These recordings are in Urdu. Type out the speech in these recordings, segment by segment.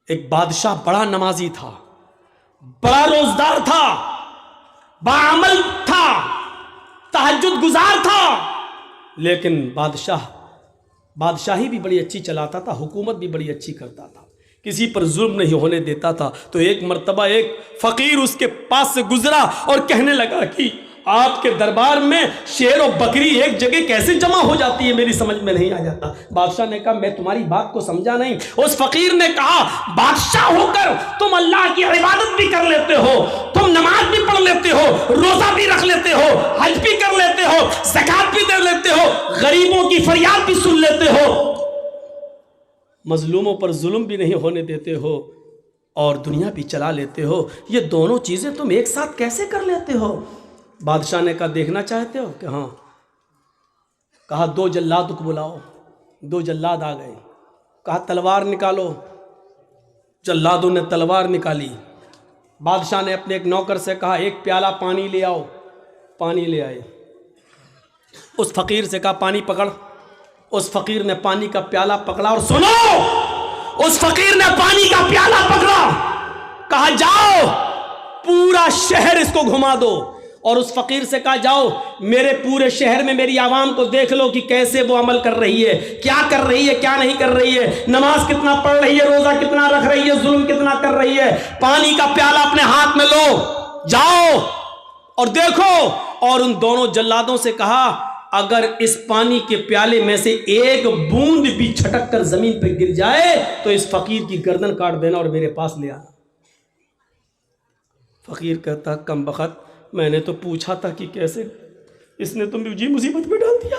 ایک بادشاہ بڑا نمازی تھا، بڑا روزدار تھا، باعمل تھا، تہجد گزار تھا، لیکن بادشاہی بھی بڑی اچھی چلاتا تھا، حکومت بھی بڑی اچھی کرتا تھا، کسی پر ظلم نہیں ہونے دیتا تھا۔ تو ایک مرتبہ ایک فقیر اس کے پاس سے گزرا اور کہنے لگا کہ آپ کے دربار میں شیر و بکری ایک جگہ کیسے جمع ہو جاتی ہے، میری سمجھ میں نہیں آ جاتا۔ بادشاہ نے کہا میں تمہاری بات کو سمجھا نہیں۔ اس فقیر نے کہا بادشاہ ہو کر تم اللہ کی عبادت بھی کر لیتے ہو، تم نماز بھی پڑھ لیتے ہو، روزہ بھی رکھ لیتے ہو، حج بھی کر لیتے ہو، زکوٰۃ بھی دے لیتے ہو، غریبوں کی فریاد بھی سن لیتے ہو، مظلوموں پر ظلم بھی نہیں ہونے دیتے ہو، اور دنیا بھی چلا لیتے ہو، یہ دونوں چیزیں تم ایک ساتھ کیسے کر لیتے ہو؟ بادشاہ نے کہا دیکھنا چاہتے ہو کہ ہاں؟ کہا 2 جلاد کو بلاؤ۔ 2 جلاد آ گئے، کہا تلوار نکالو۔ جلادوں نے تلوار نکالی۔ بادشاہ نے اپنے ایک نوکر سے کہا 1 پیالہ پانی لے آؤ۔ پانی لے آئے۔ اس فقیر سے کہا پانی پکڑ۔ اس فقیر نے پانی کا پیالہ پکڑا، اور سنو، اس فقیر نے پانی کا پیالہ پکڑا، کہا جاؤ پورا شہر اس کو گھما دو، اور اس فقیر سے کہا جاؤ میرے پورے شہر میں میری عوام کو دیکھ لو کہ کیسے وہ عمل کر رہی ہے، کیا کر رہی ہے، کیا نہیں کر رہی ہے، نماز کتنا پڑھ رہی ہے، روزہ کتنا رکھ رہی ہے، ظلم کتنا کر رہی ہے۔ پانی کا پیالہ اپنے ہاتھ میں لو، جاؤ اور دیکھو۔ اور ان دونوں جلادوں سے کہا اگر اس پانی کے پیالے میں سے ایک بوند بھی چھٹک کر زمین پہ گر جائے تو اس فقیر کی گردن کاٹ دینا اور میرے پاس لے آنا۔ فقیر کہتا کم بخت، میں نے تو پوچھا تھا کہ کیسے، اس نے تو مجھے مصیبت میں ڈال دیا۔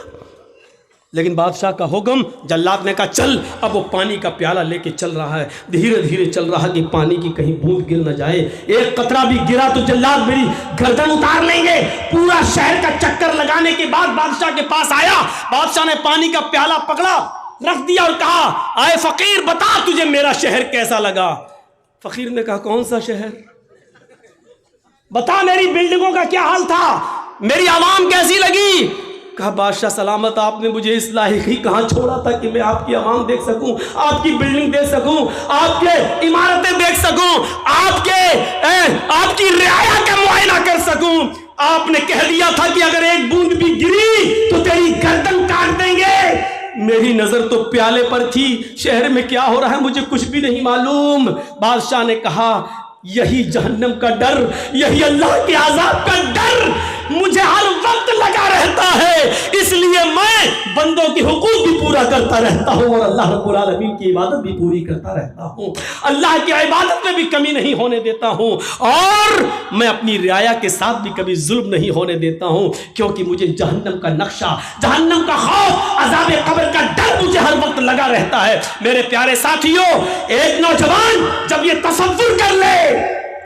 لیکن بادشاہ کا حکم، جلاد نے کہا چل۔ اب وہ پانی کا پیالہ لے کے چل رہا ہے، دھیرے دھیرے چل رہا کہ پانی کی کہیں بوند گر نہ جائے، ایک قطرہ بھی گرا تو جلاد میری گردن اتار لیں گے۔ پورا شہر کا چکر لگانے کے بعد بادشاہ کے پاس آیا۔ بادشاہ نے پانی کا پیالہ پکڑا، رکھ دیا اور کہا اے فقیر بتا تجھے میرا شہر کیسا لگا؟ فقیر نے کہا کون سا شہر؟ بتا میری بلڈنگوں کا کیا حال تھا، میری عوام کیسی لگی؟ کہا بادشاہ سلامت، آپ نے مجھے اس لائق ہی کہاں چھوڑا تھا کہ میں آپ کی عوام دیکھ سکوں، آپ کی بلڈنگ دیکھ سکوں، آپ کے عمارتیں دیکھ سکوں، آپ کی رعایا کا معائنہ کر سکوں۔ آپ نے کہہ دیا تھا کہ اگر ایک بوند بھی گری تو تیری گردن کاٹ دیں گے۔ میری نظر تو پیالے پر تھی، شہر میں کیا ہو رہا ہے مجھے کچھ بھی نہیں معلوم۔ بادشاہ نے کہا یہی جہنم کا ڈر، یہی اللہ کے عذاب کا ڈر مجھے ہر وقت لگا رہتا ہے، اس لیے میں بندوں کے حقوق بھی پورا کرتا رہتا ہوں اور اللہ رب العالمین کی عبادت بھی پوری کرتا رہتا ہوں، اللہ کی عبادت میں بھی کمی نہیں ہونے دیتا ہوں، اور میں اپنی رعایا کے ساتھ بھی کبھی ظلم نہیں ہونے دیتا ہوں، کیونکہ مجھے جہنم کا نقشہ، جہنم کا خوف، عذاب قبر کا ڈر مجھے ہر وقت لگا رہتا ہے۔ میرے پیارے ساتھیوں، ایک نوجوان جب یہ تصور کر لے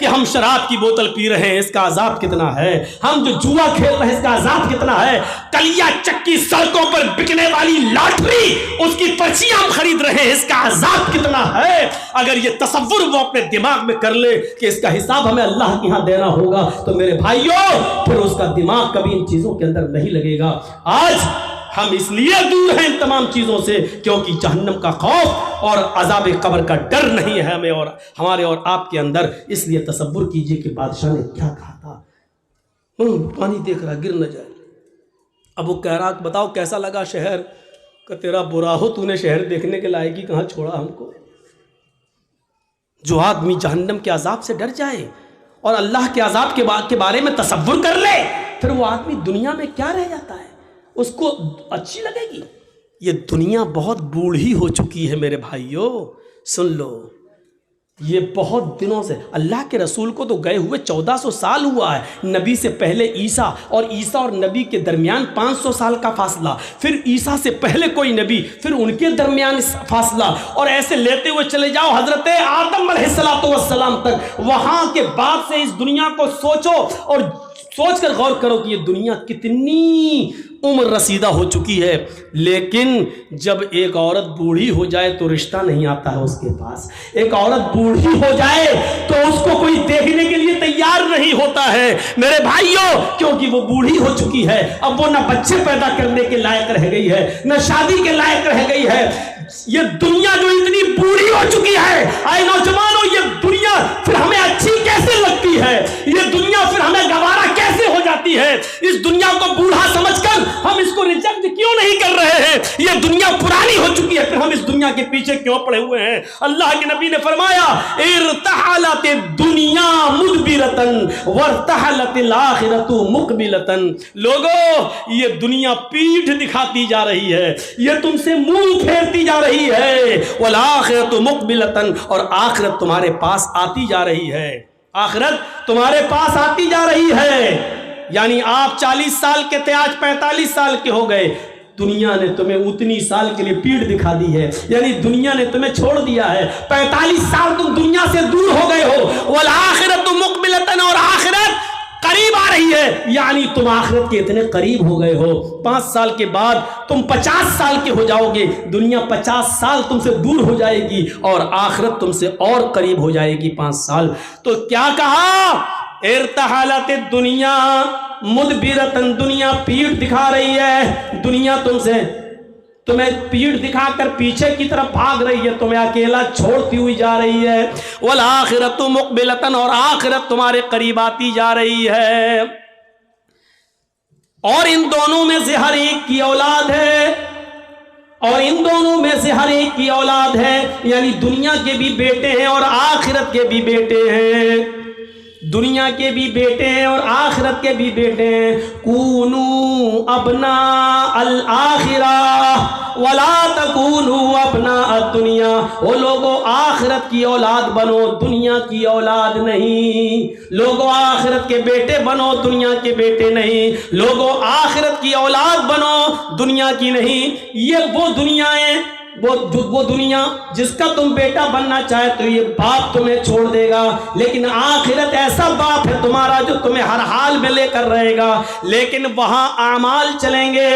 کہ ہم شراب کی بوتل پی رہے ہیں اس کا عذاب کتنا ہے، ہم جو جوا کھیل رہے ہیں اس کا عذاب کتنا ہے، کلیا چکی سڑکوں پر بکنے والی لاٹری اس کی پرچیاں ہم خرید رہے ہیں اس کا عذاب کتنا ہے، اگر یہ تصور وہ اپنے دماغ میں کر لے کہ اس کا حساب ہمیں اللہ کے ہاں دینا ہوگا تو میرے بھائیوں پھر اس کا دماغ کبھی ان چیزوں کے اندر نہیں لگے گا۔ آج ہم اس لیے دور ہیں ان تمام چیزوں سے کیونکہ جہنم کا خوف اور عذاب قبر کا ڈر نہیں ہے ہمیں اور ہمارے اور آپ کے اندر۔ اس لیے تصور کیجئے کہ بادشاہ نے کیا کہا تھا، پانی دیکھ رہا گر نہ جائے۔ اب وہ کہہ رہا بتاؤ کیسا لگا شہر؟ کہ تیرا برا ہو، تو نے شہر دیکھنے کے لائق ہی کہاں چھوڑا ہم کو۔ جو آدمی جہنم کے عذاب سے ڈر جائے اور اللہ کے عذاب کے بارے میں تصور کر لے، پھر وہ آدمی دنیا میں کیا رہ جاتا ہے، اس کو اچھی لگے گی؟ یہ دنیا بہت بوڑھی ہو چکی ہے میرے بھائیوں، سن لو، یہ بہت دنوں سے، اللہ کے رسول کو تو گئے ہوئے 1400 سال ہوا ہے، نبی سے پہلے عیسیٰ اور نبی کے درمیان 500 سال کا فاصلہ، پھر عیسیٰ سے پہلے کوئی نبی، پھر ان کے درمیان فاصلہ، اور ایسے لیتے ہوئے چلے جاؤ حضرت آدم علیہ السلام تک۔ وہاں کے بعد سے اس دنیا کو سوچو اور سوچ کر غور کرو کہ یہ دنیا کتنی عمر رسیدہ ہو چکی ہے، لیکن جب ایک عورت بوڑھی ہو جائے تو رشتہ نہیں آتا ہے اس کے پاس، ایک عورت بوڑھی ہو جائے تو اس کو کوئی دیکھنے کے لیے تیار نہیں ہوتا ہے میرے بھائیوں، کیونکہ وہ بوڑھی ہو چکی ہے، اب وہ نہ بچے پیدا کرنے کے لائق رہ گئی ہے، نہ شادی کے لائق رہ گئی ہے۔ یہ دنیا جو اتنی بوڑھی ہو چکی ہے، اے نوجوان دنیا پرانی ہو چکی ہے، پھر ہم اس دنیا کے پیچھے کیوں پڑے ہوئے ہیں؟ اللہ کے نبی نے فرمایا ارتحلت الدنیا مدبرتن وارتحلت الآخرۃ مقبلتن۔ لوگو یہ دنیا پیٹھ دکھاتی جا رہی ہے، یہ تم سے منہ پھیرتی جا رہی ہے، والآخرۃ مقبلتن، اور آخرت تمہارے پاس آتی جا رہی ہے، آخرت تمہارے پاس آتی جا رہی ہے۔ یعنی آپ 40 سال کے تھے، آج 45 سال کے ہو گئے، دنیا نے تمہیں اتنی سال کے لیے پیٹھ دکھا دی ہے، یعنی دنیا نے تمہیں چھوڑ دیا ہے، 45 سال تم دنیا سے دور ہو گئے ہو، والآخرۃ مقبلتن، اور آخرت قریب آ رہی ہے، یعنی تم آخرت کے اتنے قریب ہو گئے ہو، 5 سال کے بعد تم 50 سال کے ہو جاؤ گے، دنیا 50 سال تم سے دور ہو جائے گی اور آخرت تم سے اور قریب ہو جائے گی 5 سال۔ تو کیا کہا؟ ارتحلت الدنیا مدبرتن، دنیا پیٹھ دکھا رہی ہے، دنیا تمہیں پیٹھ دکھا کر پیچھے کی طرف بھاگ رہی ہے، تمہیں اکیلا چھوڑتی ہوئی جا رہی ہے، والآخرۃ مقبلتن، اور آخرت تمہارے قریب آتی جا رہی ہے، اور ان دونوں میں سے ہر ایک کی اولاد ہے، اور ان دونوں میں سے ہر ایک کی اولاد ہے، یعنی دنیا کے بھی بیٹے ہیں اور آخرت کے بھی بیٹے ہیں، دنیا کے بھی بیٹے ہیں اور آخرت کے بھی بیٹے ہیں۔ کونوا ابناء الآخرہ ولا تکونوا ابناء الدنیا، وہ لوگوں آخرت کی اولاد بنو، دنیا کی اولاد نہیں، لوگوں آخرت کے بیٹے بنو، دنیا کے بیٹے نہیں، لوگوں آخرت کی اولاد بنو، دنیا کی نہیں۔ یہ وہ دنیایں، وہ دنیا جس کا تم بیٹا بننا چاہے تو یہ باپ تمہیں چھوڑ دے گا، لیکن آخرت ایسا باپ ہے تمہارا جو تمہیں ہر حال میں لے کر رہے گا، لیکن وہاں اعمال چلیں گے،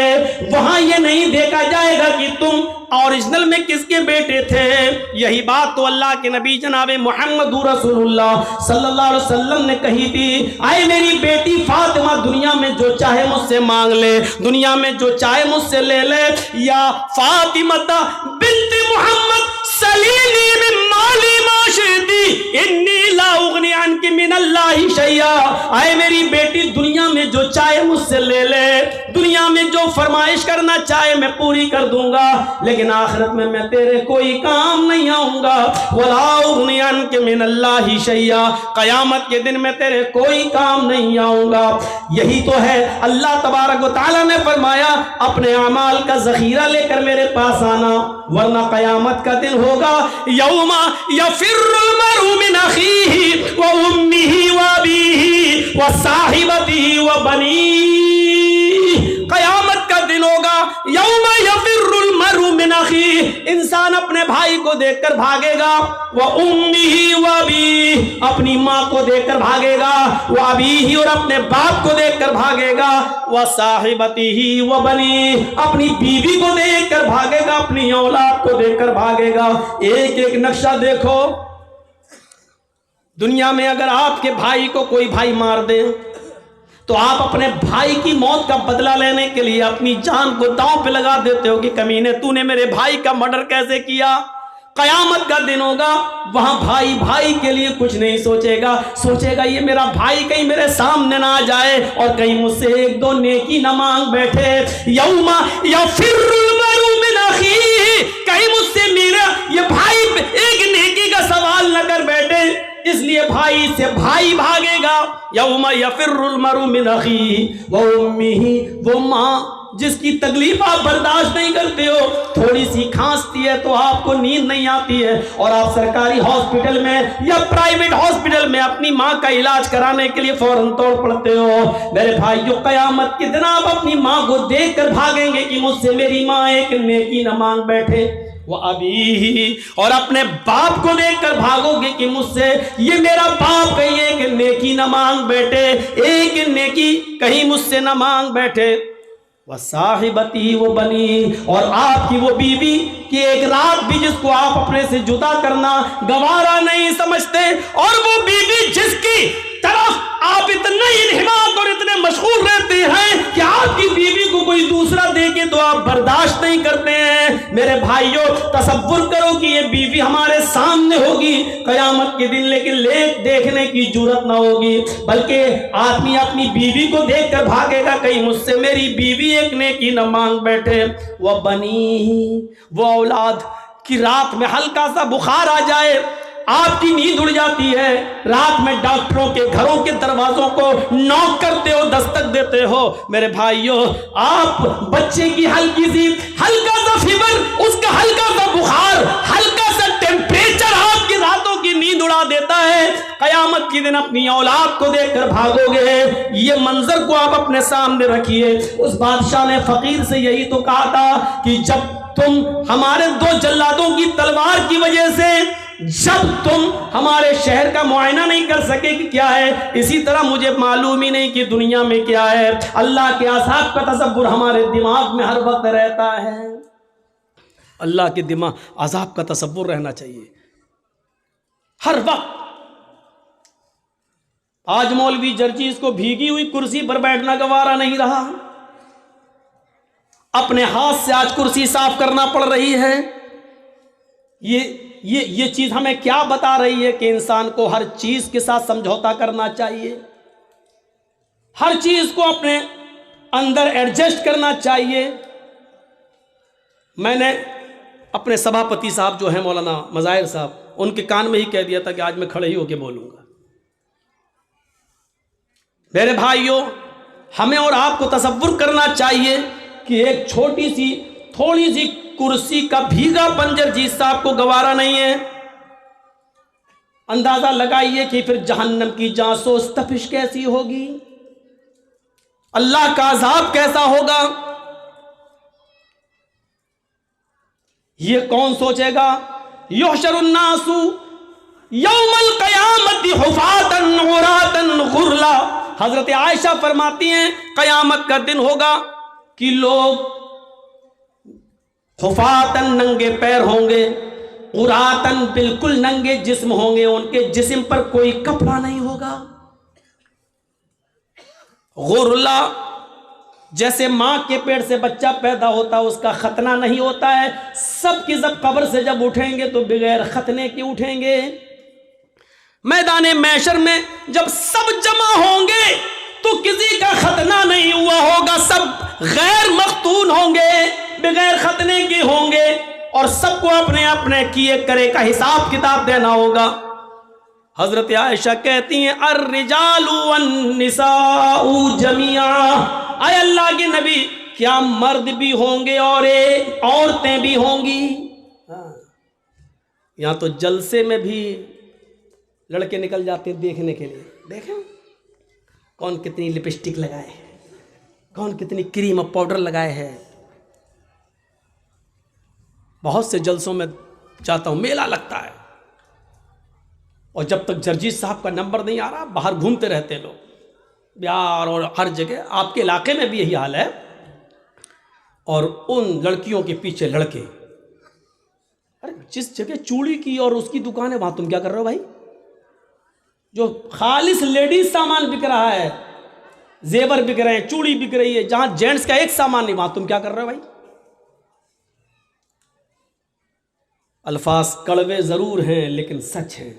وہاں یہ نہیں دیکھا جائے گا کہ تم اوریجنل میں کس کے بیٹے تھے۔ یہی بات تو اللہ کے نبی جناب محمد رسول اللہ صلی اللہ علیہ وسلم نے کہی تھی، اے میری بیٹی فاطمہ، دنیا میں جو چاہے مجھ سے مانگ لے، دنیا میں جو چاہے مجھ سے لے لے، یا فاطمہ بنت محمد سلیلی من مالی ما شئتی انی لا اغنی عنک من اللہ شیئا، اے میری بیٹی دنیا میں جو چاہے مجھ سے لے لے، دنیا میں جو فرمائش کرنا چاہے میں پوری کر دوں گا، لیکن آخرت میں تیرے کوئی کام نہیں آؤں گا، ولا اغنی عنک من اللہ شیئا، قیامت کے دن میں تیرے کوئی کام نہیں آؤں گا۔ یہی تو ہے اللہ تبارک و تعالیٰ نے فرمایا اپنے اعمال کا ذخیرہ لے کر میرے پاس آنا، ورنہ قیامت کا دن ہوگا یوم یفر المرء من اخیہ و امہ و ابیہ و صاحبتہ و بنیہ، قیامت کا دن ہوگا یوم یفر المرء من اخیہ، انسان اپنے بھائی کو دیکھ کر بھاگے گا، و امہ و ابیہ، اپنی ماں کو دیکھ کر بھاگے گا، و ابیہ، اور اپنے باپ کو دیکھ کر بھاگے گا، و صاحبتہ و بنیہ، اپنی بیوی کو دیکھ کر بھاگے گا، اپنی اولاد کو دیکھ کر بھاگے گا۔ ایک ایک نقشہ دیکھو، دنیا میں اگر آپ کے بھائی کو کوئی بھائی مار دے تو آپ اپنے بھائی کی موت کا بدلہ لینے کے لیے اپنی جان کو داؤں پہ لگا دیتے ہو کہ کمینے تو نے میرے بھائی کا مرڈر کیسے کیا۔ قیامت کا دن ہوگا، وہاں بھائی بھائی کے لیے کچھ نہیں سوچے گا، سوچے گا یہ میرا بھائی کہیں میرے سامنے نہ آ جائے اور کہیں مجھ سے ایک دو نیکی نہ مانگ بیٹھے۔ یوم یفر المرء من اخیہ، کہیں مجھ سے میرا یہ بھائی ایک نیکی کا سوال نہ کر بیٹھے، اس لیے بھائی سے بھائی بھاگے گا۔ یوم یفر المرء من اخیہ و امہ، وہ ماں جس کی تکلیف آپ برداشت نہیں کرتے ہو، تھوڑی سی کھانستی ہے تو آپ کو نیند نہیں آتی ہے اور آپ سرکاری ہاسپٹل میں یا پرائیویٹ ہاسپٹل میں اپنی ماں کا علاج کرانے کے لیے فوراً توڑ پڑتے ہو۔ میرے بھائیو، قیامت کے دن آپ اپنی ماں کو دیکھ کر بھاگیں گے کہ مجھ سے میری ماں ایک نیکی نہ مانگ بیٹھے، وہ ابھی، اور اپنے باپ کو دیکھ کر بھاگو گے کہ مجھ سے یہ میرا باپ کہیں ایک نیکی نہ مانگ بیٹھے، ایک نیکی کہیں مجھ سے نہ مانگ بیٹھے۔ وصاحبتی وہ بنی، اور آپ کی وہ بیوی کہ ایک رات بھی جس کو آپ اپنے سے جدا کرنا گوارا نہیں سمجھتے، اور وہ بیوی جس کی طرف آپ اتنے انہماک اور اتنے مشغول رہتے ہیں کہ آپ کی بیوی کو کوئی دوسرا دیکھے تو آپ برداشت نہیں کرتے ہیں۔ میرے بھائیوں، تصور کرو کہ یہ بیوی ہمارے سامنے ہوگی قیامت کے دن لیکن دیکھنے کی جرت نہ ہوگی، بلکہ آدمی اپنی بیوی کو دیکھ کر بھاگے گا، کہیں مجھ سے میری بیوی ایک نیکی نہ مانگ بیٹھے۔ وہ بنی، وہ اولاد کی رات میں ہلکا سا بخار آ جائے، آپ کی نیند اڑ جاتی ہے، رات میں ڈاکٹروں کے گھروں کے دروازوں کو نوک کرتے ہو، دستک دیتے ہو، میرے بھائیوں آپ بچے کی ہلکا سا فیور، اس کا ہلکا سا بخار، ہلکا سا ٹیمپریچر آپ کی راتوں کی نیند اڑا دیتا ہے۔ قیامت کے دن اپنی اولاد کو دیکھ کر بھاگو گے، یہ منظر کو آپ اپنے سامنے رکھیے۔ اس بادشاہ نے فقیر سے یہی تو کہا تھا کہ جب تم ہمارے 2 جلادوں کی تلوار کی وجہ سے جب تم ہمارے شہر کا معائنہ نہیں کر سکے کہ کیا ہے، اسی طرح مجھے معلوم ہی نہیں کہ دنیا میں کیا ہے۔ اللہ کے عذاب کا تصور ہمارے دماغ میں ہر وقت رہتا ہے، اللہ کے عذاب کا تصور رہنا چاہیے ہر وقت۔ آج مولوی جرجیز کو بھیگی ہوئی کرسی پر بیٹھنا گوارا نہیں رہا، اپنے ہاتھ سے آج کرسی صاف کرنا پڑ رہی ہے۔ یہ چیز ہمیں کیا بتا رہی ہے کہ انسان کو ہر چیز کے ساتھ سمجھوتا کرنا چاہیے، ہر چیز کو اپنے اندر ایڈجسٹ کرنا چاہیے۔ میں نے اپنے سبھاپتی صاحب جو ہیں مولانا مظاہر صاحب، ان کے کان میں ہی کہہ دیا تھا کہ آج میں کھڑے ہی ہو کے بولوں گا۔ میرے بھائیوں، ہمیں اور آپ کو تصور کرنا چاہیے کہ ایک چھوٹی سی تھوڑی سی کرسی کا بھیگا پن جرجیز صاحب کو گوارا نہیں ہے۔ اندازہ لگائیے کہ پھر جہنم کی جاسوس تپش کیسی ہوگی، اللہ کا عذاب کیسا ہوگا، یہ کون سوچے گا؟ یحشر الناس یوم القیامت حفاتا عراتا غرلا۔ حضرت عائشہ فرماتی ہیں قیامت کا دن ہوگا کہ لوگ حفاتن ننگے پیر ہوں گے، عراتن بالکل ننگے جسم ہوں گے، ان کے جسم پر کوئی کپڑا نہیں ہوگا۔ غرلا، جیسے ماں کے پیٹ سے بچہ پیدا ہوتا ہے اس کا ختنہ نہیں ہوتا ہے، سب کی سب قبر سے جب اٹھیں گے تو بغیر ختنے کے اٹھیں گے۔ میدان محشر میں جب سب جمع ہوں گے تو کسی کا ختنہ نہیں ہوا ہوگا، سب غیر مختون ہوں گے، بغیر ختنے کے ہوں گے، اور سب کو اپنے اپنے کیے کرے کا حساب کتاب دینا ہوگا۔ حضرت عائشہ کہتی ہیں الرجال والنساء جميعا، اے اللہ کے نبی کیا مرد بھی ہوں گے اور عورتیں بھی ہوں گی؟ یہاں تو جلسے میں بھی لڑکے نکل جاتے ہیں دیکھنے کے لیے، دیکھیں کون کتنی لپسٹک لگائے ہے، کون کتنی کریم اور پاؤڈر لگائے ہے۔ بہت سے جلسوں میں جاتا ہوں، میلہ لگتا ہے، اور جب تک جرجیز صاحب کا نمبر نہیں آ رہا باہر گھومتے رہتے لوگ، بہار اور ہر جگہ، آپ کے علاقے میں بھی یہی حال ہے۔ اور ان لڑکیوں کے پیچھے لڑکے، ارے جس جگہ چوڑی کی اور اس کی دکان ہے وہاں تم کیا کر رہے ہو بھائی؟ جو خالص لیڈیز سامان بک رہا ہے، زیور بک رہے ہیں، چوڑی بک رہی ہے، جہاں جینٹس کا ایک سامان نہیں وہاں تم کیا کر رہے ہو بھائی؟ الفاظ کڑوے ضرور ہیں لیکن سچ ہیں۔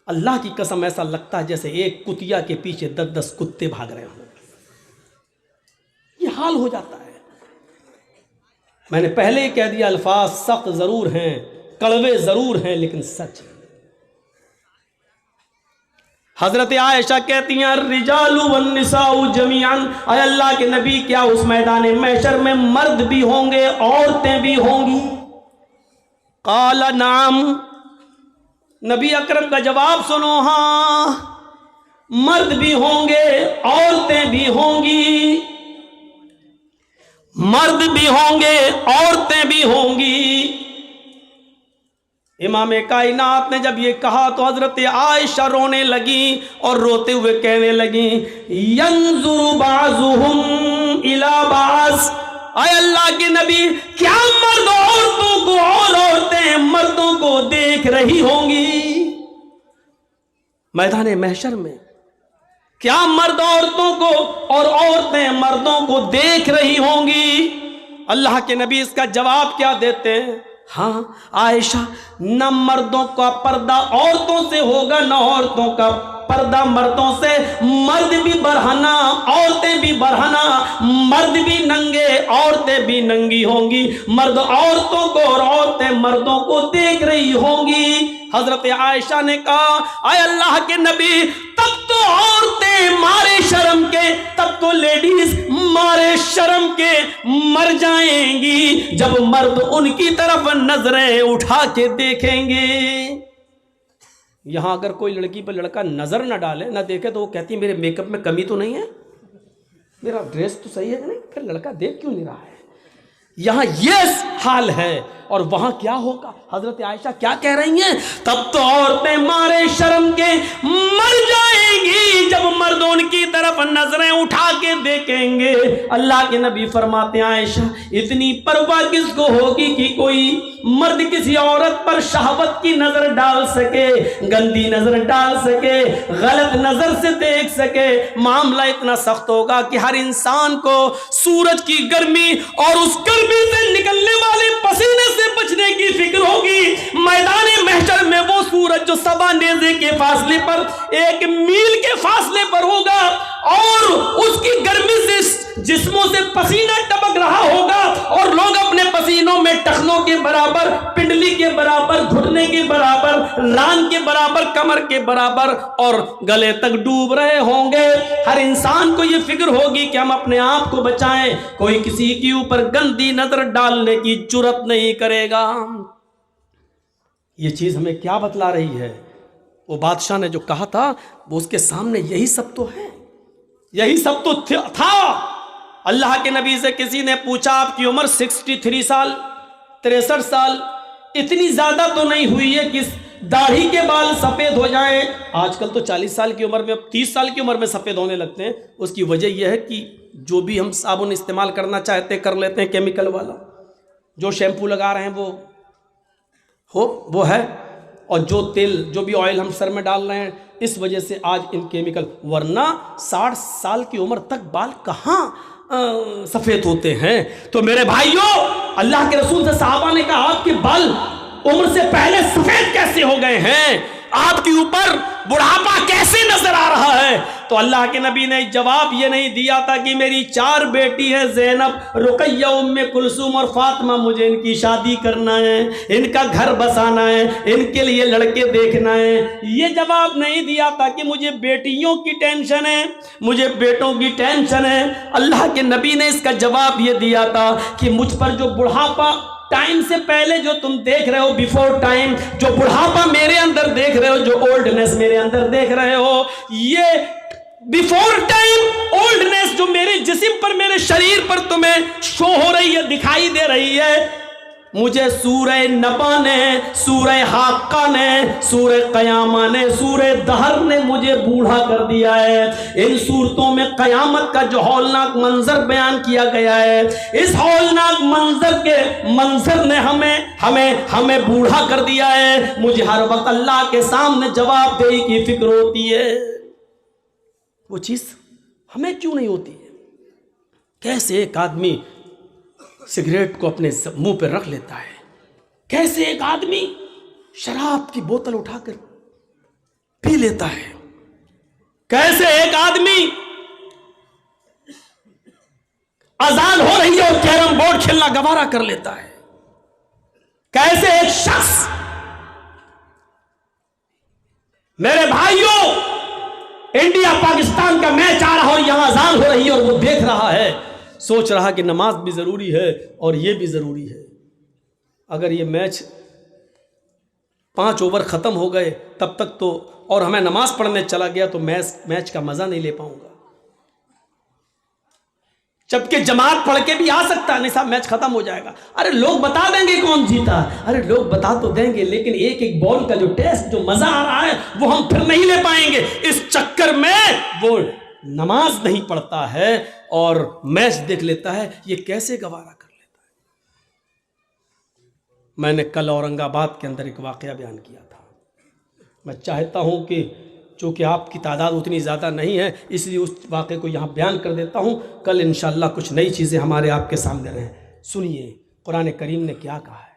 اللہ کی قسم ایسا لگتا ہے جیسے ایک کتیا کے پیچھے 10 کتے بھاگ رہے ہوں، یہ حال ہو جاتا ہے۔ میں نے پہلے ہی کہہ دیا الفاظ سخت ضرور ہیں، کڑوے ضرور ہیں لیکن سچ ہیں۔ حضرت عائشہ کہتی ہیں الرجال والنساء جميعا، اے اللہ کے نبی کیا اس میدان محشر میں مرد بھی ہوں گے عورتیں بھی ہوں گی؟ قال نعم، نبی اکرم کا جواب سنو، ہاں مرد بھی ہوں گے عورتیں بھی ہوں گی، مرد بھی ہوں گے عورتیں بھی ہوں گی۔ امام کائنات نے جب یہ کہا تو حضرت عائشہ رونے لگی اور روتے ہوئے کہنے لگی ینظر بعضهم الی بعض، اے اللہ کے نبی کیا مرد عورتوں کو اور عورتیں مردوں کو دیکھ رہی ہوں گی میدان محشر میں؟ کیا مرد عورتوں کو اور عورتیں مردوں کو دیکھ رہی ہوں گی؟ اللہ کے نبی اس کا جواب کیا دیتے ہیں؟ ہاں عائشہ، نہ مردوں کا پردہ عورتوں سے ہوگا، نہ عورتوں کا پردہ مردوں سے، مرد بھی برہنہ عورتیں بھی برہنہ، مرد بھی ننگے عورتیں بھی ننگی ہوں گی، مرد عورتوں کو اور عورتیں مردوں کو دیکھ رہی ہوں گی۔ حضرت عائشہ نے کہا اے اللہ کے نبی، تب تو عورتیں مارے شرم کے، تب تو لیڈیز مارے شرم کے مر جائیں گی جب مرد ان کی طرف نظریں اٹھا کے دیکھیں گے۔ یہاں اگر کوئی لڑکی پر لڑکا نظر نہ ڈالے، نہ دیکھے، تو وہ کہتی ہے میرے میک اپ میں کمی تو نہیں ہے، میرا ڈریس تو صحیح ہے کہ نہیں، پھر لڑکا دیکھ کیوں نہیں رہا ہے؟ یہاں یہ حال ہے، اور وہاں کیا ہوگا؟ حضرت عائشہ کیا کہہ رہی ہیں؟ تب تو عورتیں مارے شرم کے مر جائیں گی جب مرد ان کی طرف نظریں اٹھا کے دیکھیں گے۔ اللہ کے نبی فرماتے ہیں عائشہ، اتنی پرواہ کس کو ہوگی کہ کوئی مرد کسی عورت پر شہوت کی نظر ڈال سکے، گندی نظر ڈال سکے، غلط نظر سے دیکھ سکے؟ معاملہ اتنا سخت ہوگا کہ ہر انسان کو سورج کی گرمی اور اس گرمی سے نکلنے والے پسینے سے بچنے کی فکر ہوگی۔ میدان محشر میں وہ سورج جو 7 نیزے کے فاصلے پر، 1 میل کے فاصلے پر ہوگا، اور اس کی گرمی سے جسموں سے پسینہ ٹپک رہا ہوگا، اور لوگ اپنے پسینوں میں ٹخنوں کے برابر، پنڈلی کے برابر، گھٹنے کے برابر، ران کے برابر، کمر کے برابر اور گلے تک ڈوب رہے ہوں گے۔ ہر انسان کو یہ فکر ہوگی کہ ہم اپنے آپ کو بچائیں، کوئی کسی کے اوپر گندی نظر ڈالنے کی جرات نہیں کرے گا۔ یہ چیز ہمیں کیا بتلا رہی ہے؟ وہ بادشاہ نے جو کہا تھا وہ اس کے سامنے یہی سب تو ہے، یہی سب تو تھا۔ اللہ کے نبی سے کسی نے پوچھا آپ کی عمر 63 سال 63 سال، اتنی زیادہ تو نہیں ہوئی ہے کہ داڑھی کے بال سفید ہو جائیں؟ آج کل تو 40 سال کی عمر میں، 30 سال کی عمر میں سفید ہونے لگتے ہیں۔ اس کی وجہ یہ ہے کہ جو بھی ہم صابن استعمال کرنا چاہتے کر لیتے ہیں کیمیکل والا، جو شیمپو لگا رہے ہیں وہ ہے، اور جو تیل، جو بھی آئل ہم سر میں ڈال رہے ہیں، اس وجہ سے آج ان کیمیکل، ورنہ 60 سال کی عمر تک بال کہاں سفید ہوتے ہیں؟ تو میرے بھائیوں، اللہ کے رسول سے صحابہ نے کہا آپ کے بال عمر سے پہلے سفید کیسے ہو گئے ہیں؟ آپ کے اوپر بڑھاپا کیسے نظر آ رہا ہے؟ تو اللہ کے نبی نے جواب یہ نہیں دیا تھا کہ میری 4 بیٹی ہے، زینب، رقیہ، ام کلثوم اور فاطمہ، مجھے ان کی شادی کرنا ہے، ان کا گھر بسانا ہے، ان کے لیے لڑکے دیکھنا ہے۔ یہ جواب نہیں دیا تھا کہ مجھے بیٹیوں کی ٹینشن ہے، مجھے بیٹوں کی ٹینشن ہے۔ اللہ کے نبی نے اس کا جواب یہ دیا تھا کہ مجھ پر جو بڑھاپا ٹائم سے پہلے جو تم دیکھ رہے ہو، بیفور ٹائم، جو بڑھاپا میرے اندر دیکھ رہے ہو، جو اولڈنس میرے اندر دیکھ رہے ہو، یہ بیفور ٹائم اولڈنس جو میرے جسم پر، میرے شریر پر تمہیں شو ہو رہی ہے، دکھائی دے رہی ہے، مجھے سورہ نبا نے، سورہ حاقہ نے، سورہ قیامہ نے، سورہ دہر نے مجھے بوڑھا کر دیا ہے۔ ان صورتوں میں قیامت کا جو ہولناک منظر بیان کیا گیا ہے، اس ہولناک منظر نے ہمیں بوڑھا کر دیا ہے۔ مجھے ہر وقت اللہ کے سامنے جواب دہی کی فکر ہوتی ہے۔ وہ چیز ہمیں کیوں نہیں ہوتی ہے؟ کیسے ایک آدمی سگریٹ کو اپنے منہ پہ رکھ لیتا ہے، کیسے ایک آدمی شراب کی بوتل اٹھا کر پی لیتا ہے، کیسے ایک آدمی اذان ہو رہی ہے اور کیرم بورڈ کھیلنا گوارا کر لیتا ہے، کیسے ایک شخص، میرے بھائیوں، انڈیا پاکستان کا میچ آ رہا اور یہاں اذان ہو رہی ہے اور وہ دیکھ رہا ہے، سوچ رہا کہ نماز بھی ضروری ہے اور یہ بھی ضروری ہے۔ اگر یہ میچ 5 اوور ختم ہو گئے تب تک تو، اور ہمیں نماز پڑھنے چلا گیا تو میچ کا مزہ نہیں لے پاؤں گا، جبکہ جماعت پڑھ کے بھی آ سکتا ہے، نہیں صاحب میچ ختم ہو جائے گا، ارے لوگ بتا دیں گے کون جیتا، ارے لوگ بتا تو دیں گے، لیکن ایک بال کا جو ٹیسٹ، جو مزہ آ رہا ہے وہ ہم پھر نہیں لے پائیں گے۔ اس چکر میں وہ نماز نہیں پڑھتا ہے اور میچ دیکھ لیتا ہے، یہ کیسے گوارا کر لیتا ہے؟ میں نے کل اورنگ آباد کے اندر ایک واقعہ بیان کیا تھا، میں چاہتا ہوں کہ چونکہ آپ کی تعداد اتنی زیادہ نہیں ہے اس لیے اس واقعے کو یہاں بیان کر دیتا ہوں، کل انشاءاللہ کچھ نئی چیزیں ہمارے آپ کے سامنے رہیں۔ سنیے قرآن کریم نے کیا کہا ہے۔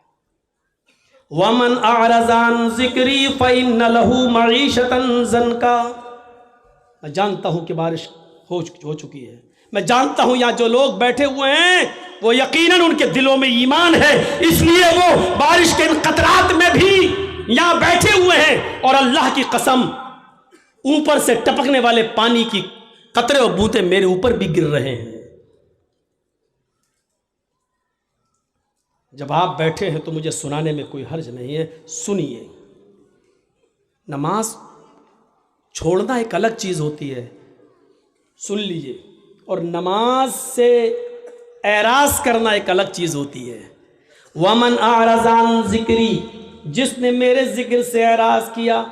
ومن اعرض عن ذکری فإن له معیشۃ ضنکا. میں جانتا ہوں کہ بارش ہو چکی ہے. میں جانتا ہوں یہاں جو لوگ بیٹھے ہوئے ہیں وہ یقیناً ان کے دلوں میں ایمان ہے، اس لیے وہ بارش کے ان قطرات میں بھی یہاں بیٹھے ہوئے ہیں. اور اللہ کی قسم اوپر سے ٹپکنے والے پانی کی قطرے اور بوتے میرے اوپر بھی گر رہے ہیں. جب آپ بیٹھے ہیں تو مجھے سنانے میں کوئی حرج نہیں ہے، سنیے. نماز چھوڑنا ایک الگ چیز ہوتی ہے، سن لیجئے، اور نماز سے اعراض کرنا ایک الگ چیز ہوتی ہے. ومن اعرض عن ذکری، جس نے میرے ذکر سے اعراض کیا.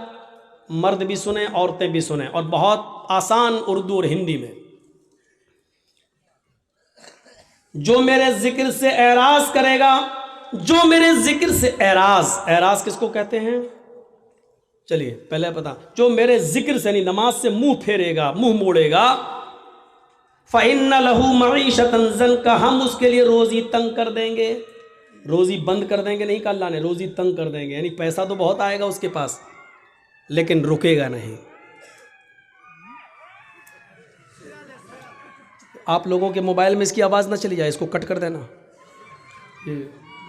مرد بھی سنیں، عورتیں بھی سنیں، اور بہت آسان اردو اور ہندی میں. جو میرے ذکر سے اعراض کرے گا، جو میرے ذکر سے اعراض کس کو کہتے ہیں؟ چلیے پہلے پتا. جو میرے ذکر سے یعنی نماز سے منہ پھیرے گا، منہ موڑے گا، فَإِنَّ لَهُ مَعِيشَةً ضَنْكَ، ہم اس کے لیے روزی تنگ کر دیں گے. روزی بند کر دیں گے نہیں کہا اللہ نے، روزی تنگ کر دیں گے. یعنی پیسہ تو بہت آئے گا اس کے پاس لیکن رکے گا نہیں. آپ لوگوں کے موبائل میں اس کی آواز نہ چلی جائے، اس کو کٹ کر دینا،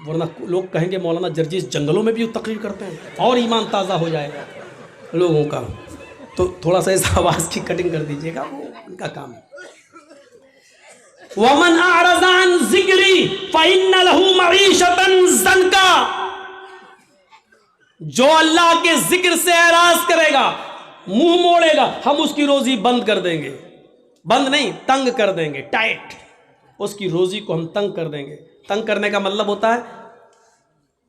ورنہ لوگ کہیں گے مولانا جرجیس جنگلوں میں بھی تقریر کرتے ہیں، اور ایمان تازہ ہو جائے گا لوگوں کا. تو تھوڑا سا اس آواز کی کٹنگ کر دیجیے گا، وہ ان کا کام ہے. وَمَنْ أَعْرَضَ عَنْ ذِكْرِي فَإِنَّ لَهُ مَعِيشَةً ضَنْكَا. جو اللہ کے ذکر سے اعراض کرے گا، منہ موڑے گا، ہم اس کی روزی بند کر دیں گے. بند نہیں، تنگ کر دیں گے، ٹائٹ. اس کی روزی کو ہم تنگ کر دیں گے. تنگ کرنے کا مطلب ہوتا ہے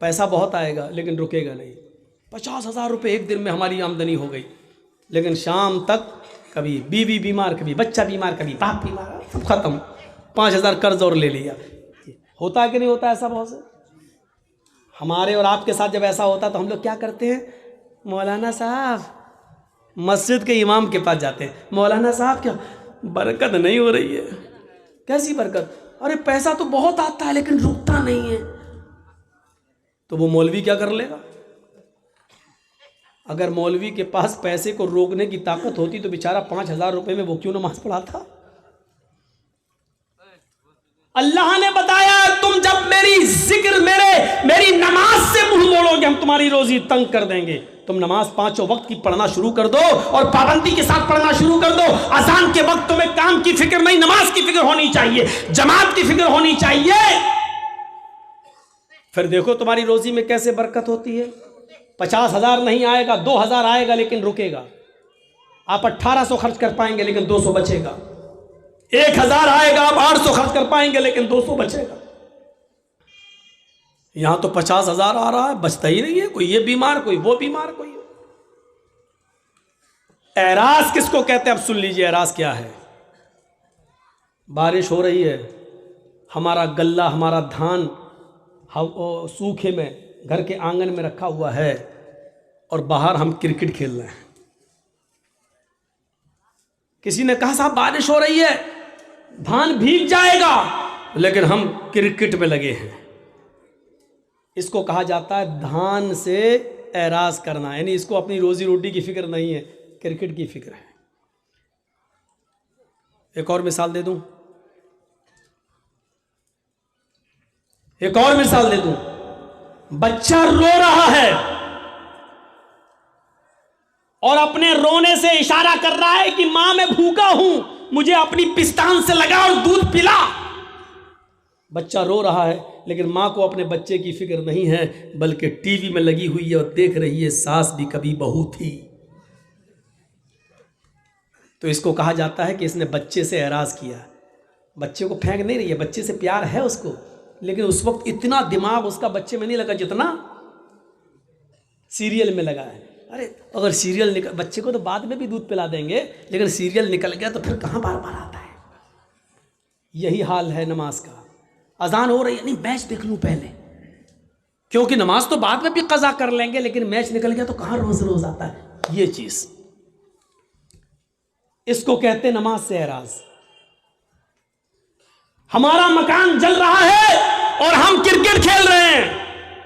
پیسہ بہت آئے گا لیکن رکے گا نہیں. 50,000 روپے ایک دن میں ہماری آمدنی ہو گئی، لیکن شام تک کبھی بیوی بیمار، کبھی بچہ بیمار، کبھی باپ بیمار، سب ختم. 5,000 قرض اور لے لیا. ہوتا ہے کہ نہیں ہوتا ایسا بہت سے؟ ہمارے اور آپ کے ساتھ جب ایسا ہوتا تو ہم لوگ کیا کرتے ہیں؟ مولانا صاحب، مسجد کے امام کے پاس جاتے ہیں، مولانا صاحب کیا برکت نہیں ہو رہی ہے؟ کیسی برکت؟ ارے پیسہ تو بہت آتا ہے لیکن رکتا نہیں ہے. تو وہ مولوی کیا کر لے گا؟ اگر مولوی کے پاس پیسے کو روکنے کی طاقت ہوتی تو بیچارہ 5,000 روپے میں وہ کیوں نماز پڑھاتا؟ اللہ نے بتایا تم جب میری ذکر میری نماز سے منہ موڑو گے ہم تمہاری روزی تنگ کر دیں گے. تم نماز 5 وقت کی پڑھنا شروع کر دو اور پابندی کے ساتھ پڑھنا شروع کر دو. اذان کے وقت تمہیں کام کی فکر نہیں، نماز کی فکر ہونی چاہیے، جماعت کی فکر ہونی چاہیے. پھر دیکھو تمہاری روزی میں کیسے برکت ہوتی ہے. 50,000 نہیں آئے گا، 2,000 آئے گا لیکن رکے گا. آپ 1,800 خرچ کر پائیں گے لیکن 200 بچے گا. 1,000 آئے گا، آپ 800 خرچ کر پائیں گے لیکن 200 بچے گا. یہاں تو 50,000 آ رہا ہے، بچتا ہی نہیں ہے. کوئی یہ بیمار، کوئی وہ بیمار، کوئی. اعراض کس کو کہتے ہیں؟ اب سن لیجئے اعراض کیا ہے. بارش ہو رہی ہے، ہمارا غلہ، ہمارا دھان سوکھے میں گھر کے آنگن میں رکھا ہوا ہے اور باہر ہم کرکٹ کھیل رہے ہیں. کسی نے کہا صاحب بارش ہو رہی ہے، دھان بھیگ جائے گا، لیکن ہم کرکٹ میں لگے ہیں. اس کو کہا جاتا ہے دھان سے اعراض کرنا. یعنی اس کو اپنی روزی روٹی کی فکر نہیں ہے، کرکٹ کی فکر ہے. ایک اور مثال دے دوں، بچہ رو رہا ہے اور اپنے رونے سے اشارہ کر رہا ہے کہ ماں میں بھوکا ہوں، مجھے اپنی پستان سے لگا اور دودھ پلا. بچہ رو رہا ہے لیکن ماں کو اپنے بچے کی فکر نہیں ہے، بلکہ ٹی وی میں لگی ہوئی ہے اور دیکھ رہی ہے ساس بھی کبھی بہو تھی. تو اس کو کہا جاتا ہے کہ اس نے بچے سے اعراض کیا. بچے کو پھینک نہیں رہی ہے، بچے سے پیار ہے اس کو، لیکن اس وقت اتنا دماغ اس کا بچے میں نہیں لگا جتنا سیریل میں لگا ہے. ارے اگر سیریل بچے کو تو بعد میں بھی دودھ پلا دیں گے، لیکن سیریل نکل گیا تو پھر کہاں بار بار آتا ہے. یہی حال ہے نماز کا. اذان ہو رہی ہے، نہیں میچ دیکھ لوں پہلے، کیونکہ نماز تو بعد میں بھی قضا کر لیں گے، لیکن میچ نکل گیا تو کہاں روز روز آتا ہے. یہ چیز اس کو کہتے ہیں نماز سے اعراض. ہمارا مکان جل رہا ہے اور ہم کرکٹ کھیل رہے ہیں.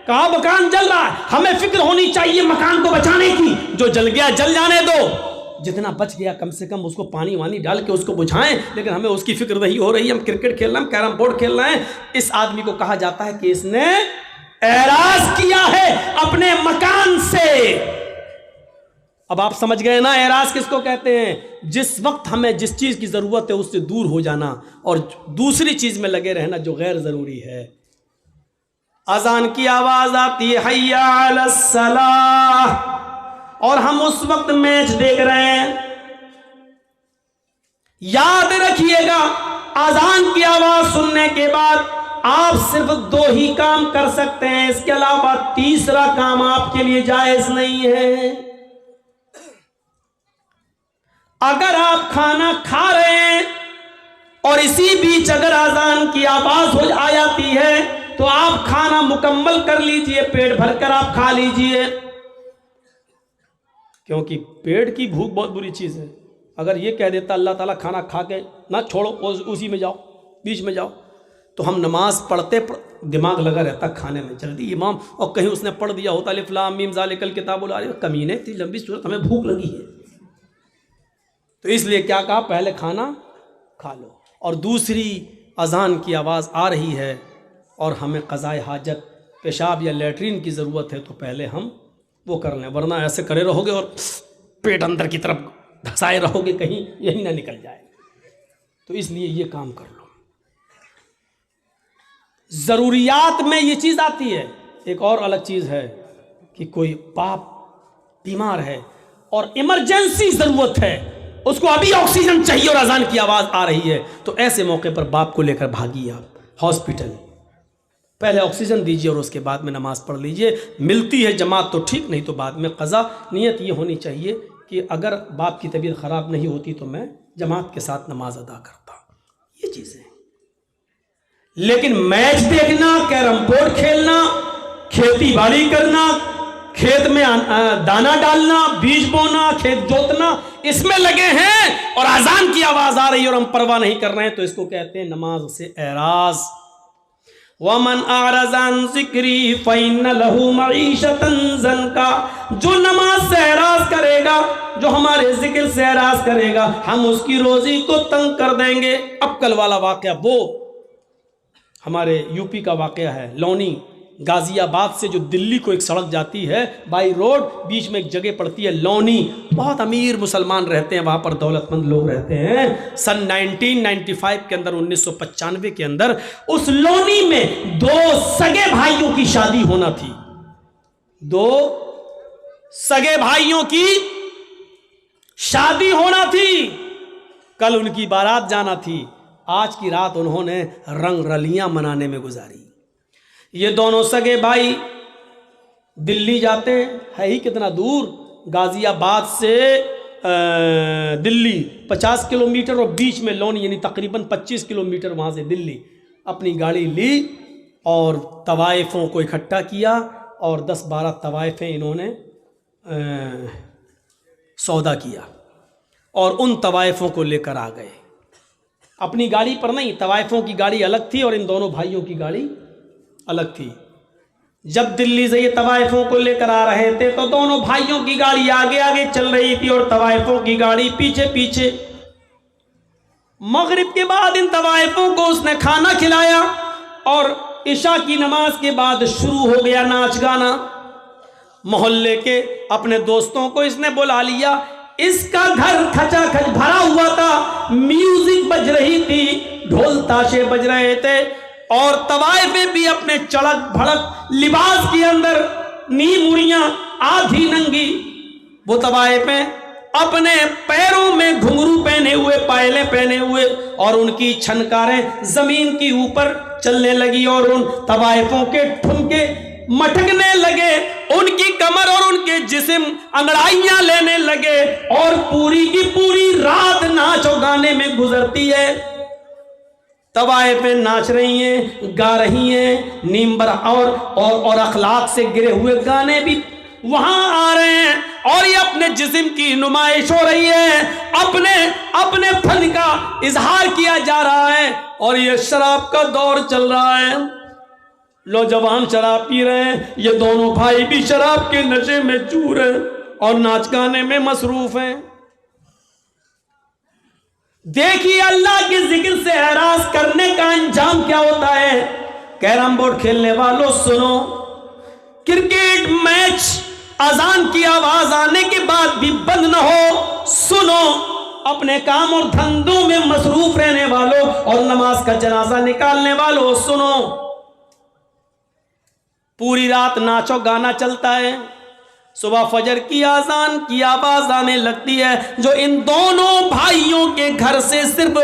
کہا مکان جل رہا ہے، ہمیں فکر ہونی چاہیے مکان کو بچانے کی، جو جل گیا جل جانے دو، جتنا بچ گیا کم سے کم اس کو پانی وانی ڈال کے اس کو بجھائیں، لیکن ہمیں اس کی فکر نہیں ہو رہی، ہم کرکٹ کھیل رہے ہیں، کیرم بورڈ کھیل رہے ہیں۔ اس آدمی کو کہا جاتا ہے کہ اس نے اعراض کیا ہے اپنے مکان سے۔ اب آپ سمجھ گئے نا اعراض کس کو کہتے ہیں؟ جس وقت ہمیں جس چیز کی ضرورت ہے اس سے دور ہو جانا اور دوسری چیز میں لگے رہنا جو غیر ضروری ہے۔ اذان کی آواز آتی ہے حی علی الصلاۃ، اور ہم اس وقت میچ دیکھ رہے ہیں۔ یاد رکھیے گا اذان کی آواز سننے کے بعد آپ صرف 2 ہی کام کر سکتے ہیں، اس کے علاوہ تیسرا کام آپ کے لیے جائز نہیں ہے۔ اگر آپ کھانا کھا رہے ہیں اور اسی بیچ اگر اذان کی آواز ہو جاتی ہے تو آپ کھانا مکمل کر لیجئے، پیٹ بھر کر آپ کھا لیجئے، کیونکہ پیٹ کی بھوک بہت بری چیز ہے۔ اگر یہ کہہ دیتا اللہ تعالیٰ کھانا کھا کے نہ چھوڑو اسی میں جاؤ، بیچ میں جاؤ، تو ہم نماز پڑھتے دماغ لگا رہتا کھانے میں، جلدی امام، اور کہیں اس نے پڑھ دیا ہوتا الف لام میم ذالک الکتاب لا ریب، کمینے اتنی لمبی صورت، ہمیں بھوک لگی ہے۔ تو اس لیے کیا کہا، پہلے کھانا کھا لو، اور دوسری اذان کی آواز آ رہی ہے اور ہمیں قضاء حاجت، پیشاب یا لیٹرین کی ضرورت ہے، تو پہلے ہم وہ کر لیں، ورنہ ایسے کرے رہو گے اور پیٹ اندر کی طرف دھسائے رہو گے، کہیں یہی نہ نکل جائے۔ تو اس لیے یہ کام کر لو۔ ضروریات میں یہ چیز آتی ہے۔ ایک اور الگ چیز ہے کہ کوئی باپ بیمار ہے اور ایمرجنسی ضرورت ہے، اس کو ابھی آکسیجن چاہیے اور اذان کی آواز آ رہی ہے، تو ایسے موقع پر باپ کو لے کر بھاگیے آپ ہاسپٹل، پہلے آکسیجن دیجیے اور اس کے بعد میں نماز پڑھ لیجیے۔ ملتی ہے جماعت تو ٹھیک، نہیں تو بعد میں قضا۔ نیت یہ ہونی چاہیے کہ اگر باپ کی طبیعت خراب نہیں ہوتی تو میں جماعت کے ساتھ نماز ادا کرتا۔ یہ چیزیں، لیکن میچ دیکھنا، کیرم بورڈ کھیلنا، کھیتی باڑی کرنا، کھیت میں دانا ڈالنا، بیج بونا، کھیت جوتنا، اس میں لگے ہیں اور اذان کی آواز آ رہی ہے اور ہم پرواہ نہیں کر رہے ہیں، تو اس کو کہتے ہیں نماز سے اعراض۔ وَمَنْ أَعْرَضَ عَنْ ذِكْرِي فَإِنَّ لَهُ مَعِيشَةً ضَنْكَ، جو نماز سے اعراض کرے گا، جو ہمارے ذکر سے اعراض کرے گا، ہم اس کی روزی کو تنگ کر دیں گے۔ اب کل والا واقعہ وہ ہمارے یو پی کا واقعہ ہے، لونی غازی آباد سے جو دلی کو ایک سڑک جاتی ہے بائی روڈ، بیچ میں ایک جگہ پڑتی ہے لونی، بہت امیر مسلمان رہتے ہیں وہاں پر، دولت مند لوگ رہتے ہیں۔ سن 1995 کے اندر، 1995 کے اندر اس لونی میں 2 سگے بھائیوں کی شادی ہونا تھی، 2 سگے بھائیوں کی شادی ہونا تھی، کل ان کی بارات جانا تھی، آج کی رات انہوں نے رنگ رلیاں منانے میں گزاری۔ یہ دونوں سگے بھائی دلی جاتے ہیں، ہے ہی کتنا دور، غازی آباد سے دلی 50 کلومیٹر اور بیچ میں لونی، یعنی تقریباً 25 کلومیٹر وہاں سے دلی۔ اپنی گاڑی لی اور طوائفوں کو اکٹھا کیا اور 10-12 طوائفیں انہوں نے سودا کیا اور ان طوائفوں کو لے کر آ گئے، اپنی گاڑی پر نہیں، طوائفوں کی گاڑی الگ تھی اور ان دونوں بھائیوں کی گاڑی الگ تھی۔ جب دلی سے یہ طوائفوں کو لے کر آ رہے تھے تو دونوں بھائیوں کی گاڑی آگے آگے چل رہی تھی اور طوائفوں کی گاڑی پیچھے پیچھے۔ مغرب کے بعد ان طوائفوں کو اس نے کھانا کھلایا اور عشاء کی نماز کے بعد شروع ہو گیا ناچ گانا۔ محلے کے اپنے دوستوں کو اس نے بلا لیا، اس کا گھر کھچا کھچ بھرا ہوا تھا، میوزک بج رہی تھی، ڈھول تاشے بج رہے تھے اور طوائفیں بھی اپنے چڑک بھڑک لباس کے اندر، نیم اڑیاں، آدھی ننگی، وہ طوائفیں اپنے پیروں میں گھنگرو پہنے ہوئے، پائلے پہنے ہوئے، اور ان کی چھنکاریں زمین کی اوپر چلنے لگی اور ان طوائفوں کے ٹھمکے مٹکنے لگے، ان کی کمر اور ان کے جسم انگڑائیاں لینے لگے اور پوری کی پوری رات ناچ و گانے میں گزرتی ہے۔ طوائفیں ناچ رہی ہیں، گا رہی ہیں، نیمبر اور اخلاق سے گرے ہوئے گانے بھی وہاں آ رہے ہیں اور یہ اپنے جسم کی نمائش ہو رہی ہے، اپنے فن کا اظہار کیا جا رہا ہے اور یہ شراب کا دور چل رہا ہے۔ نوجوان شراب پی رہے ہیں، یہ دونوں بھائی بھی شراب کے نشے میں چور ہیں اور ناچ گانے میں مصروف ہیں۔ دیکھیے اللہ کے ذکر سے اعراض کرنے کا انجام کیا ہوتا ہے۔ کیرم بورڈ کھیلنے والوں سنو، کرکٹ میچ اذان کی آواز آنے کے بعد بھی بند نہ ہو، سنو۔ اپنے کام اور دھندوں میں مصروف رہنے والوں اور نماز کا جنازہ نکالنے والوں سنو، پوری رات ناچو گانا چلتا ہے، صبح فجر کی اذان کی آواز آنے لگتی ہے، جو ان دونوں بھائیوں کے گھر سے صرف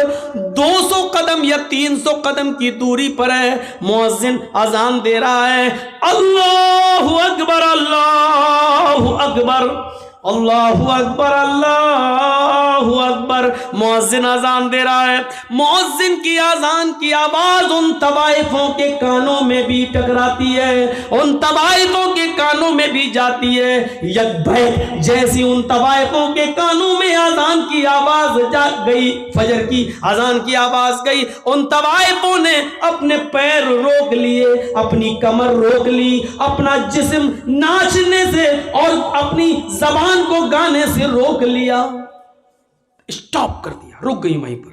200 قدم یا 300 قدم کی دوری پر ہے۔ مؤذن اذان دے رہا ہے، اللہ اکبر اللہ اکبر اللہ اکبر اللہ اکبر، مؤذن اذان دے رہا ہے۔ مؤذن کی اذان کی آواز ان طوائفوں کے کانوں میں بھی ٹکراتی ہے، ان طوائفوں کے کانوں میں بھی جاتی ہے۔ یک بیک جیسی ان طوائفوں کے کانوں میں اذان کی آواز جا گئی، فجر کی اذان کی آواز گئی، ان طوائفوں نے اپنے پیر روک لیے، اپنی کمر روک لی، اپنا جسم ناچنے سے اور اپنی زبان کو گانے سے روک لیا، اسٹاپ کر دیا، رک گئی وہیں پر۔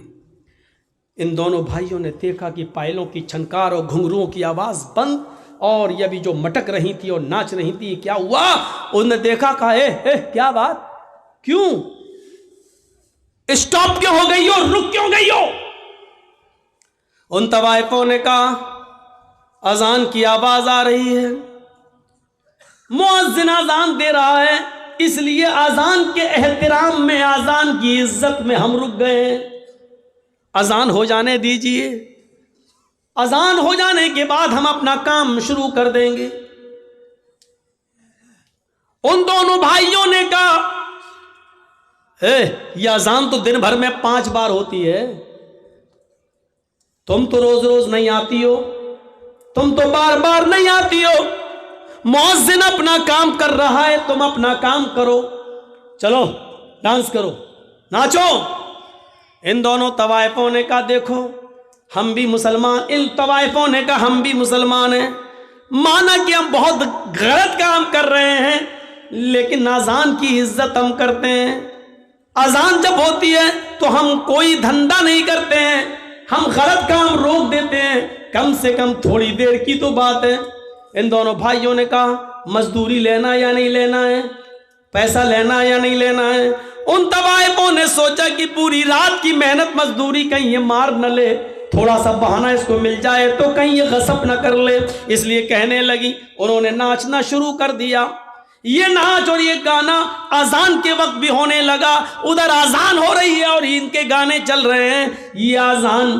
ان دونوں بھائیوں نے دیکھا کہ پائلوں کی چھنکار اور گھنگروؤں کی آواز بند، اور یہ بھی جو مٹک رہی تھی اور ناچ رہی تھی، کیا ہوا؟ انہوں نے دیکھا، کہا اے کیا بات، کیوں اسٹاپ کیوں ہو گئی ہو، رک کیوں گئی ہو؟ ان طوائفوں نے کہا اذان کی آواز آ رہی ہے، مؤذن اذان دے رہا ہے، اس لیے اذان کے احترام میں، اذان کی عزت میں ہم رک گئے ہیں، اذان ہو جانے دیجئے، اذان ہو جانے کے بعد ہم اپنا کام شروع کر دیں گے۔ ان دونوں بھائیوں نے کہا یہ اذان تو دن بھر میں 5 بار ہوتی ہے، تم تو روز روز نہیں آتی ہو، تم تو بار بار نہیں آتی ہو، مؤذن اپنا کام کر رہا ہے، تم اپنا کام کرو، چلو ڈانس کرو، ناچو۔ ان دونوں طوائفوں نے کہا دیکھو ہم بھی مسلمان، ان طوائفوں نے کہا ہم بھی مسلمان ہیں، مانا کہ ہم بہت غلط کام کر رہے ہیں، لیکن اذان کی عزت ہم کرتے ہیں، اذان جب ہوتی ہے تو ہم کوئی دھندا نہیں کرتے ہیں، ہم غلط کام روک دیتے ہیں، کم سے کم تھوڑی دیر کی تو بات ہے۔ ان دونوں بھائیوں نے کہا مزدوری لینا یا نہیں لینا ہے، پیسہ لینا یا نہیں لینا ہے۔ ان طوائفوں نے سوچا کہ پوری رات کی محنت مزدوری کہیں یہ مار نہ لے، تھوڑا سا بہانہ اس کو مل جائے تو کہیں یہ غصب نہ کر لے، اس لیے کہنے لگی، انہوں نے ناچنا شروع کر دیا۔ یہ ناچ اور یہ گانا اذان کے وقت بھی ہونے لگا، ادھر اذان ہو رہی ہے اور ان کے گانے چل رہے ہیں، یہ اذان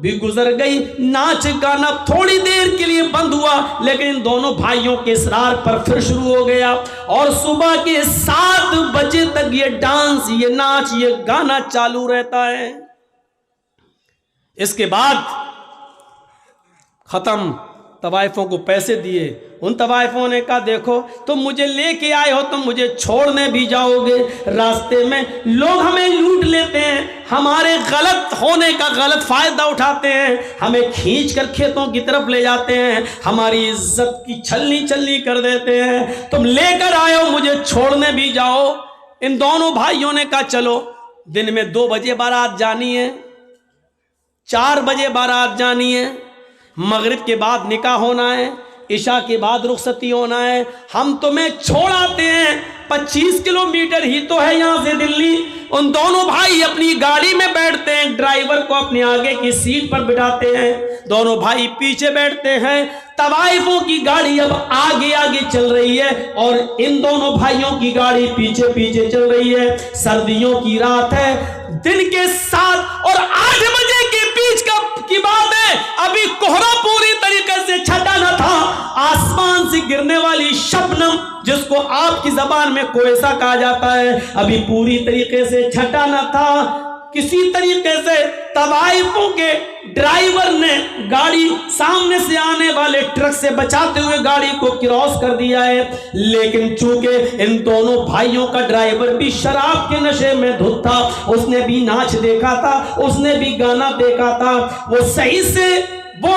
بھی گزر گئی، ناچ گانا تھوڑی دیر کے لیے بند ہوا، لیکن ان دونوں بھائیوں کے اصرار پر پھر شروع ہو گیا، اور صبح کے 7 بجے تک یہ ڈانس، یہ ناچ، یہ گانا چالو رہتا ہے۔ اس کے بعد ختم، طوائفوں کو پیسے دیے، ان طوائفوں نے کہا دیکھو تم مجھے لے کے آئے ہو، تم مجھے چھوڑنے بھی جاؤ گے، راستے میں لوگ ہمیں لوٹ لیتے ہیں، ہمارے غلط ہونے کا غلط فائدہ اٹھاتے ہیں، ہمیں کھینچ کر کھیتوں کی طرف لے جاتے ہیں، ہماری عزت کی چھلنی چھلنی کر دیتے ہیں، تم لے کر آئے ہو، مجھے چھوڑنے بھی جاؤ۔ ان دونوں بھائیوں نے کہا چلو، دن میں 2 بجے بارات جانی ہے، 4 بجے بارات جانی ہے، مغرب کے بعد نکاح ہونا ہے، عشاء کے بعد رخصتی ہونا ہے، ہم تمہیں چھوڑ آتے ہیں، 25 کلومیٹر ہی تو ہے یہاں سے دلی۔ ان دونوں بھائی اپنی گاڑی میں بیٹھتے ہیں، ڈرائیور کو اپنے آگے کی سیٹ پر بٹھاتے ہیں، دونوں بھائی پیچھے بیٹھتے ہیں، طوائفوں کی گاڑی اب آگے آگے چل رہی ہے اور ان دونوں بھائیوں کی گاڑی پیچھے پیچھے چل رہی ہے۔ سردیوں کی رات ہے، دن کے 7 اور 8 بجے کے بیچ کی بات ہے، ابھی کوہرا پوری طریقے سے چھٹا نہ تھا، آسمان سے گرنے والی شبنم جس کو آپ کی زبان میں کوئسا کہا جاتا ہے، ابھی پوری طریقے سے چھٹا نہ تھا۔ کسی طریقے سے طوائفوں کے ڈرائیور نے گاڑی سامنے سے آنے والے ٹرک سے بچاتے ہوئے گاڑی کو کراس کر دیا ہے، لیکن چونکہ ان دونوں بھائیوں کا ڈرائیور بھی شراب کے نشے میں دھت تھا، اس نے بھی ناچ دیکھا تھا، اس نے بھی گانا دیکھا تھا، وہ صحیح سے وہ